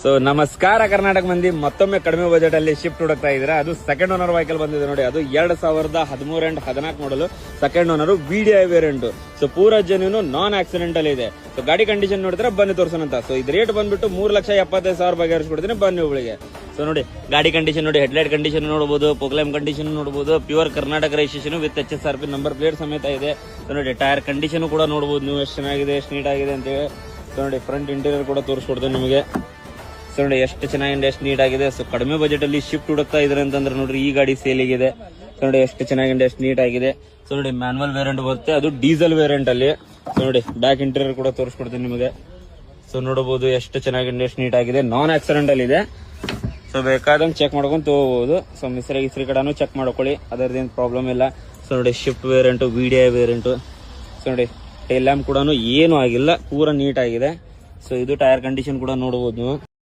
So ನಮಸ್ಕಾರ ಕರ್ನಾಟಕ ಮಂದಿ, ಮತ್ತೊಮ್ಮೆ ಕಡಿಮೆ ಬಜೆಟ್ ಅಲ್ಲಿ ಶಿಫ್ಟ್ ಹುಡುಕ್ತಾ ಇದ್ದೀರಾ. ಅದು ಸೆಕೆಂಡ್ ಓನರ್ ವೆಹಿಕಲ್ ಬಂದಿದೆ ನೋಡಿ. ಅದು 2013 ಅಂಡ್ 14 ಮಾಡಲು second owner VDI variant. So ಪೂರಾ ಜೆನ್ಯೂನ್ ನಾನ್ ಆಕ್ಸಿಡೆಂಟಲ್ ಇದೆ. ಸೊ ಗಾಡಿ ಕಂಡೀಷನ್ ನೋಡಿದ್ರೆ ಬನ್ನಿ ತೋರ್ಸೋಣಂತ. ಸೊ ಇದು ರೇಟ್ ಬಂದ್ಬಿಟ್ಟು 3,75,000 ಬಗೆಹರಿಸ್ಕೊಡ್ತೀನಿ, ಬನ್ನಿ ಒಬ್ಬಳಿಗೆ. ಸೊ ನೋಡಿ ಗಾಡಿ ಕಂಡೀಷನ್ ನೋಡಿ, ಹೆಡ್ಲೈಟ್ ಕಂಡೀಷನ್ ನೋಡಬಹುದು, ಪೊಕ್ಲೈಮ್ ಕಂಡೀಷನ್ ನೋಡಬಹುದು, pure Karnataka registration with HSRP number plate ಸಮೇತ ಇದೆ. ಸೊ ನೋಡಿ ಟೈರ್ ಕಂಡೀಷನ್ ಕೂಡ ನೋಡಬಹುದು ನೀವು, ಎಷ್ಟು ಚೆನ್ನಾಗಿದೆ, ಎಷ್ಟು ನೀಟ್ ಆಗಿದೆ ಅಂತೇಳಿ. ಸೊ ನೋಡಿ ಫ್ರಂಟ್ ಇಂಟೀರಿಯರ್ ಕೂಡ ತೋರಿಸ್ಕೊಡ್ತೇನೆ ನಿಮಗೆ. ಸೊ ನೋಡಿ ಎಷ್ಟು ಚೆನ್ನಾಗಿದೆ, ಎಷ್ಟು ನೀಟ್ ಆಗಿದೆ. ಸೊ ಕಡಿಮೆ ಬಜೆಟ್ ಅಲ್ಲಿ ಶಿಫ್ಟ್ ಹುಡುಕ್ತಾ ಇದ್ರೆ ಅಂತಂದ್ರೆ ನೋಡ್ರಿ ಈ ಗಾಡಿ ಸೇಲಿಗಿದೆ. ಸೊ ನೋಡಿ ಎಷ್ಟು ಚೆನ್ನಾಗಿದೆ, ಎಷ್ಟು ನೀಟ್ ಆಗಿದೆ. ಸೊ ನೋಡಿ ಮ್ಯಾನ್ಯಲ್ ವೇರಿಯಂಟ್ ಬರುತ್ತೆ, ಅದು ಡೀಸೆಲ್ ವೇರಿಯಂಟ್ ಅಲ್ಲಿ. ಸೊ ನೋಡಿ ಬ್ಯಾಕ್ ಇಂಟೀರಿಯರ್ ಕೂಡ ತೋರಿಸ್ಕೊಡ್ತೀನಿ ನಿಮಗೆ. ಸೊ ನೋಡಬಹುದು ಎಷ್ಟು ಚೆನ್ನಾಗಿದೆ, ಎಷ್ಟು ನೀಟ್ ಆಗಿದೆ, ನಾನ್ ಆಕ್ಸಿಡೆಂಟ್ ಅಲ್ಲಿ ಇದೆ. ಸೊ ಬೇಕಾದಂಗೆ ಚೆಕ್ ಮಾಡ್ಕೊಂಡು ತಗೋಬಹುದು. ಸೊ ಮಿಸ್ರಿ ಕಡೆನೂ ಚೆಕ್ ಮಾಡ್ಕೊಳ್ಳಿ, ಅದರದೇನು ಪ್ರಾಬ್ಲಮ್ ಇಲ್ಲ. ಸೊ ನೋಡಿ shift variant, VDI variant. So ನೋಡಿ ಟೈಲ್ ಲ್ಯಾಂಪ್ ಕೂಡ ಏನು ಆಗಿಲ್ಲ, ಪೂರಾ ನೀಟ್ ಆಗಿದೆ. ಸೊ ಇದು ಟೈರ್ ಕಂಡೀಷನ್ ಕೂಡ ನೋಡಬಹುದು ನೀವು.